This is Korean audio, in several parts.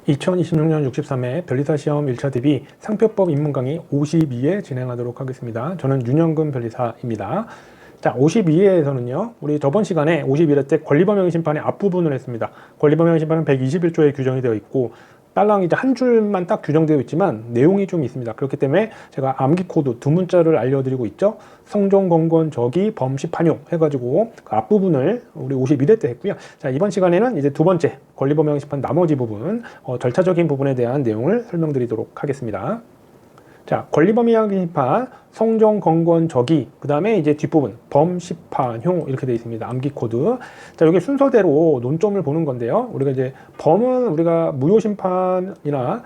2026년 63회 변리사 시험 1차 대비 상표법 입문 강의 52회 진행하도록 하겠습니다. 저는 윤영근 변리사입니다. 자, 52회에서는요, 우리 저번 시간에 51회 때 권리범용 심판의 앞부분을 했습니다. 권리범용 심판은 121조에 규정이 되어 있고, 딸랑 이제 한 줄만 딱 규정되어 있지만 내용이 좀 있습니다. 그렇기 때문에 제가 암기 코드 두 문자를 알려드리고 있죠. 성종, 건권, 적의, 범시, 판용 해가지고 그 앞부분을 우리 51회 때 했고요. 자, 이번 시간에는 이제 두 번째 권리범용 심판 나머지 부분, 절차적인 부분에 대한 내용을 설명드리도록 하겠습니다. 자, 권리범용 심판, 성종, 건권, 적의, 그 다음에 이제 뒷부분, 범, 심판, 용 이렇게 되어 있습니다. 암기 코드. 자, 여기 순서대로 논점을 보는 건데요. 우리가 이제 범은 우리가 무효 심판이나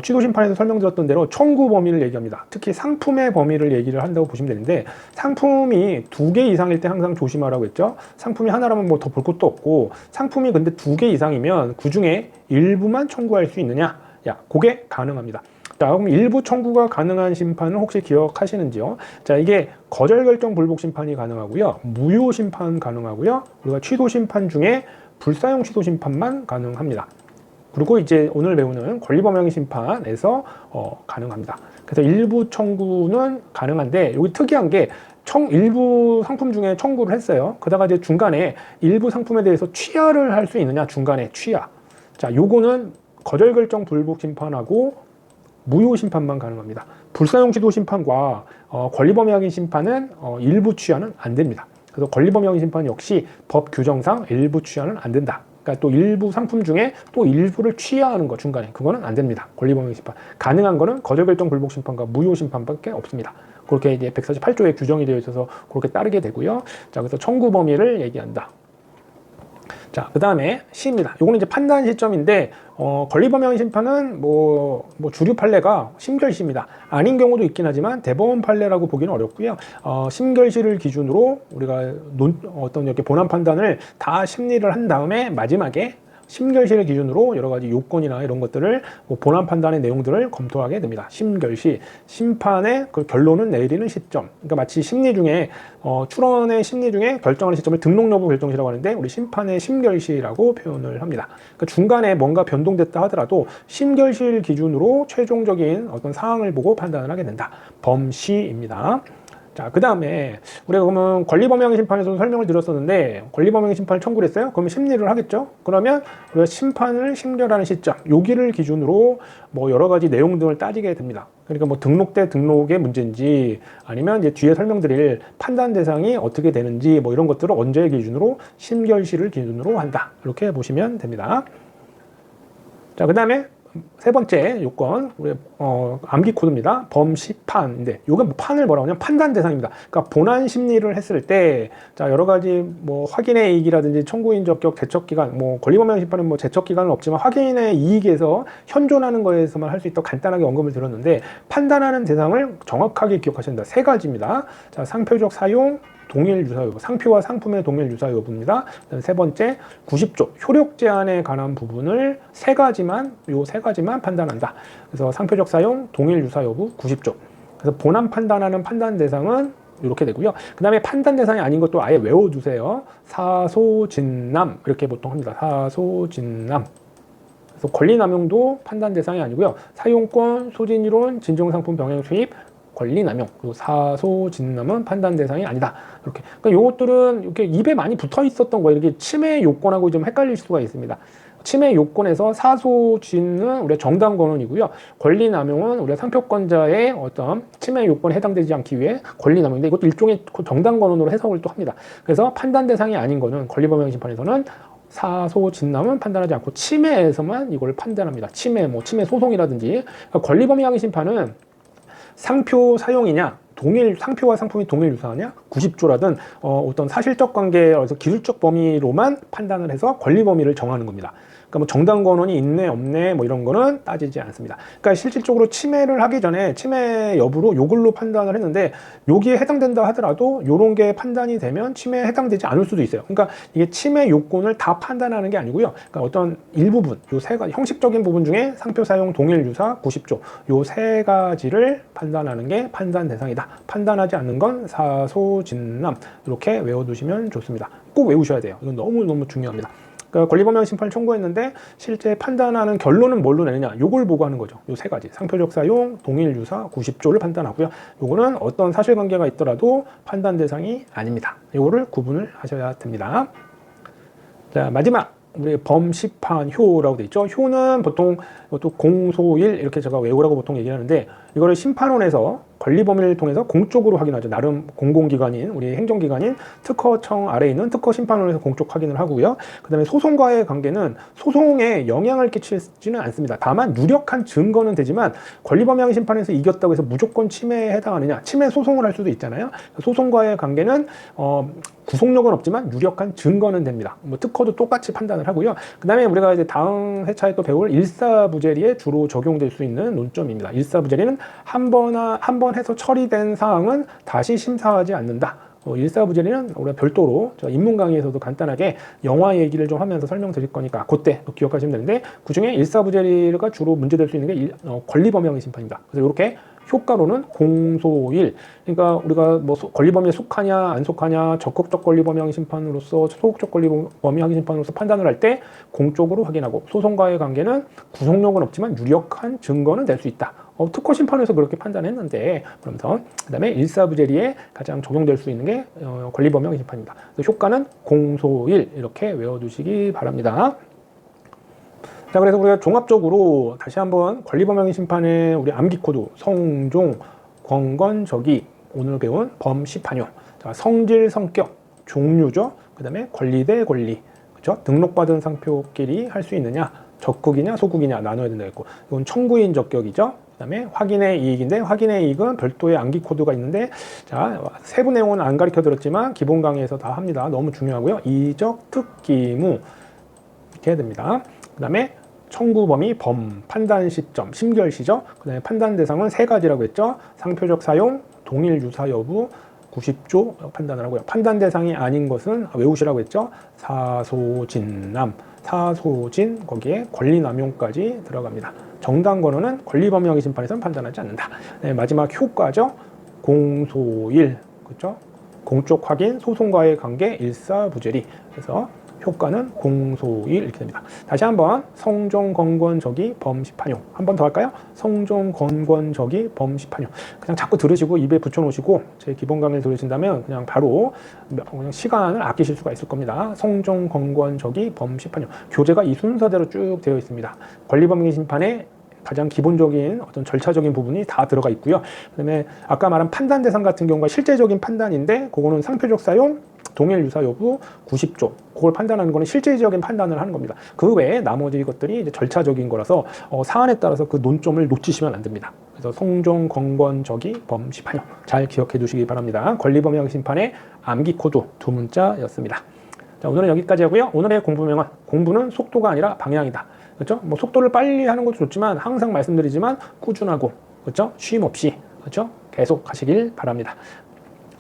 취소 심판에서 설명드렸던 대로 청구 범위를 얘기합니다. 특히 상품의 범위를 얘기를 한다고 보시면 되는데, 상품이 2개 이상일 때 항상 조심하라고 했죠. 상품이 하나라면 뭐 더 볼 것도 없고, 상품이 근데 2개 이상이면 그 중에 일부만 청구할 수 있느냐? 야, 그게 가능합니다. 자, 그럼 일부 청구가 가능한 심판은 혹시 기억하시는지요? 자, 이게 거절 결정 불복 심판이 가능하고요. 무효 심판 가능하고요. 우리가 취소 심판 중에 불사용 취소 심판만 가능합니다. 그리고 이제 오늘 배우는 권리범용 심판에서 가능합니다. 그래서 일부 청구는 가능한데, 여기 특이한 게 일부 상품 중에 청구를 했어요. 그러다가 이제 중간에 일부 상품에 대해서 취하를 할 수 있느냐? 중간에 취하. 자, 요거는 거절 결정 불복 심판하고 무효 심판만 가능합니다. 불사용 취소 심판과 권리범용 심판은 일부 취하는 안 됩니다. 그래서 권리범용 심판 역시 법 규정상 일부 취하는 안 된다. 그러니까 또 일부 상품 중에 또 일부를 취하하는 거 중간에 그거는 안 됩니다. 권리범용 심판 가능한 거는 거절 결정 불복 심판과 무효 심판밖에 없습니다. 그렇게 이제 148조에 규정이 되어 있어서 그렇게 따르게 되고요. 자, 그래서 청구 범위를 얘기한다. 자, 그 다음에 C입니다. 요거는 이제 판단 시점인데, 권리범용 심판은 주류 판례가 심결시입니다. 아닌 경우도 있긴 하지만 대법원 판례라고 보기는 어렵고요. 심결시를 기준으로 우리가 어떤 이렇게 본안 판단을 다 심리를 한 다음에 마지막에 심결시를 기준으로 여러 가지 요건이나 이런 것들을 본안 판단의 내용들을 검토하게 됩니다. 심결시, 심판의 그 결론은 내리는 시점. 그러니까 마치 심리 중에 출원의 심리 중에 결정하는 시점을 등록 여부 결정시라고 하는데, 우리 심판의 심결시라고 표현을 합니다. 그러니까 중간에 뭔가 변동됐다 하더라도 심결시를 기준으로 최종적인 어떤 사항을 보고 판단을 하게 된다. 범시입니다. 자, 그 다음에 우리가 그러면 권리범용 심판에서 설명을 드렸었는데, 권리범용 심판을 청구를 했어요? 그러면 심리를 하겠죠? 그러면 우리가 심판을 심결하는 시점, 여기를 기준으로 여러 가지 내용 등을 따지게 됩니다. 그러니까 등록대 등록의 문제인지, 아니면 이제 뒤에 설명드릴 판단 대상이 어떻게 되는지, 이런 것들을 언제 기준으로 심결시를 기준으로 한다. 이렇게 보시면 됩니다. 자, 그 다음에 세 번째 요건, 우리 암기 코드입니다. 범시판인데, 요게 판을 뭐라고 하냐면 판단 대상입니다. 그러니까 본안 심리를 했을 때, 자, 여러 가지 확인의 이익이라든지 청구인 적격, 제척 기간, 권리범용 심판은 제척 기간은 없지만 확인의 이익에서 현존하는 거에서만 할 수 있다고 간단하게 언급을 드렸는데, 판단하는 대상을 정확하게 기억하셔야 된다. 세 가지입니다. 자, 상표적 사용, 동일 유사 여부, 상표와 상품의 동일 유사 여부입니다. 세 번째, 90조 효력 제한에 관한 부분을 세 가지만 판단한다. 그래서 상표적 사용, 동일 유사 여부, 90조. 그래서 본안 판단하는 판단 대상은 이렇게 되고요. 그 다음에 판단 대상이 아닌 것도 아예 외워두세요. 사소진남 이렇게 보통 합니다. 사소진남. 그래서 권리남용도 판단 대상이 아니고요. 사용권, 소진이론, 진정상품 병행 수입, 권리남용, 그리고 사소진남은 판단 대상이 아니다. 이렇게. 그러니까 요것들은 이렇게 입에 많이 붙어 있었던 거예요. 이렇게 침해 요건하고 좀 헷갈릴 수가 있습니다. 침해 요건에서 사소진은 우리가 정당 권한이고요. 권리남용은 우리가 상표권자의 어떤 침해 요건에 해당되지 않기 위해 권리남용인데, 이것도 일종의 정당 권한으로 해석을 또 합니다. 그래서 판단 대상이 아닌 거는 권리범용 심판에서는 사소진남은 판단하지 않고 침해에서만 이걸 판단합니다. 침해 소송이라든지. 그러니까 권리범용 심판은 상표 사용이냐, 상표와 상품이 동일 유사하냐, 90조라든 어떤 사실적 관계에서 기술적 범위로만 판단을 해서 권리 범위를 정하는 겁니다. 그러니까 정당 권한이 있네 없네 이런 거는 따지지 않습니다. 그러니까 실질적으로 침해를 하기 전에 침해 여부로 요걸로 판단을 했는데, 여기에 해당된다 하더라도 요런 게 판단이 되면 침해에 해당되지 않을 수도 있어요. 그러니까 이게 침해 요건을 다 판단하는 게 아니고요. 그러니까 어떤 일부분, 요 세 가지 형식적인 부분 중에 상표 사용 동일 유사 90조 요 세 가지를 판단하는 게 판단 대상이다. 판단하지 않는 건 사소진남. 이렇게 외워두시면 좋습니다. 꼭 외우셔야 돼요. 이건 너무너무 중요합니다. 그러니까 권리범용 심판을 청구했는데 실제 판단하는 결론은 뭘로 내느냐, 요걸 보고 하는 거죠. 요 세 가지, 상표적 사용, 동일 유사, 90조를 판단하고요. 요거는 어떤 사실관계가 있더라도 판단 대상이 아닙니다. 요거를 구분을 하셔야 됩니다. 자, 마지막 우리 범심판효라고 돼 있죠. 효는 보통 또 공소일 이렇게 제가 외우라고 보통 얘기하는데, 이거를 심판원에서 권리범위를 통해서 공적으로 확인하죠. 나름 공공기관인, 우리 행정기관인 특허청 아래에 있는 특허심판원에서 공적 확인을 하고요. 그 다음에 소송과의 관계는 소송에 영향을 끼치지는 않습니다. 다만 유력한 증거는 되지만, 권리범위 심판에서 이겼다고 해서 무조건 침해에 해당하느냐, 침해 소송을 할 수도 있잖아요. 소송과의 관계는 구속력은 없지만 유력한 증거는 됩니다. 뭐 특허도 똑같이 판단을 하고요. 그 다음에 우리가 이제 다음 회차에 또 배울 일사부재리에 주로 적용될 수 있는 논점입니다. 일사부재리는 한 번 해서 처리된 사항은 다시 심사하지 않는다. 일사부재리는 우리가 별도로 저 입문 강의에서도 간단하게 영화 얘기를 좀 하면서 설명드릴 거니까 그때 또 기억하시면 되는데, 그 중에 일사부재리가 주로 문제될 수 있는 게 권리범용 심판입니다. 그래서 이렇게 효과로는 공소일, 그러니까 우리가 뭐 권리범위에 속하냐 안 속하냐, 적극적 권리범위 심판으로서 소극적 권리범위 심판으로서 판단을 할 때 공적으로 확인하고, 소송과의 관계는 구속력은 없지만 유력한 증거는 될 수 있다. 특허 심판에서 그렇게 판단했는데, 그러면서 그다음에 일사부재리에 가장 적용될 수 있는 게 권리범용 심판입니다. 그래서 효과는 공소일 이렇게 외워두시기 바랍니다. 자, 그래서 우리가 종합적으로 다시 한번 권리범용 심판의 우리 암기 코드, 성종, 권건적이, 오늘 배운 범심판효, 성질, 성격, 종류죠. 그 다음에 권리 대 권리, 그렇죠? 등록받은 상표끼리 할 수 있느냐, 적극이냐 소극이냐 나눠야 된다고. 이건 청구인 적격이죠. 그 다음에 확인의 이익인데, 확인의 이익은 별도의 암기 코드가 있는데, 자, 세부 내용은 안 가르쳐 드렸지만 기본 강의에서 다 합니다. 너무 중요하고요. 이적, 특기무 이렇게 해야 됩니다. 그 다음에 청구 범위, 범, 판단 시점, 심결시죠. 그 다음에 판단 대상은 세 가지라고 했죠. 상표적 사용, 동일 유사 여부, 90조 판단을 하고요. 판단 대상이 아닌 것은 외우시라고 했죠. 사소진남, 사소진, 거기에 권리남용까지 들어갑니다. 정당권은 권리범용 심판에서는 판단하지 않는다. 네, 마지막 효과죠. 공소일, 그렇죠? 공적 확인, 소송과의 관계, 일사부재리. 그래서 효과는 공소일 이렇게 됩니다. 다시 한번 성종, 권건적이, 범심판효. 한 번 더 할까요? 성종, 권건적이, 범심판효. 그냥 자꾸 들으시고 입에 붙여놓으시고 제 기본 강의를 들으신다면 그냥 바로 그냥 시간을 아끼실 수가 있을 겁니다. 성종, 권건적이, 범심판효. 교재가 이 순서대로 쭉 되어 있습니다. 권리범위 심판에 가장 기본적인 어떤 절차적인 부분이 다 들어가 있고요. 그다음에 아까 말한 판단 대상 같은 경우가 실제적인 판단인데, 그거는 상표적 사용, 동일 유사 여부, 90조, 그걸 판단하는 거는 실제적인 판단을 하는 겁니다. 그 외에 나머지 것들이 이제 절차적인 거라서 사안에 따라서 그 논점을 놓치시면 안 됩니다. 그래서 성종, 권건적이, 범심판효 잘 기억해 두시기 바랍니다. 권리범용 심판의 암기 코드 두 문자였습니다. 자, 오늘은 여기까지 하고요. 오늘의 공부명은, 공부는 속도가 아니라 방향이다. 그렇죠? 뭐 속도를 빨리 하는 것도 좋지만 항상 말씀드리지만 꾸준하고, 그렇죠? 쉼 없이, 그렇죠? 계속 하시길 바랍니다.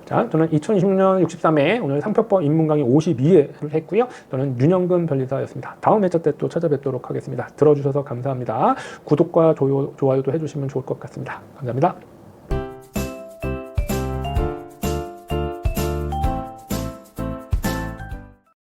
자, 저는 2020년 63회 오늘 상표법 입문 강의 52회를 했고요. 저는 윤영근 변리사였습니다. 다음 회차 때 또 찾아뵙도록 하겠습니다. 들어주셔서 감사합니다. 구독과 좋아요도 해주시면 좋을 것 같습니다. 감사합니다.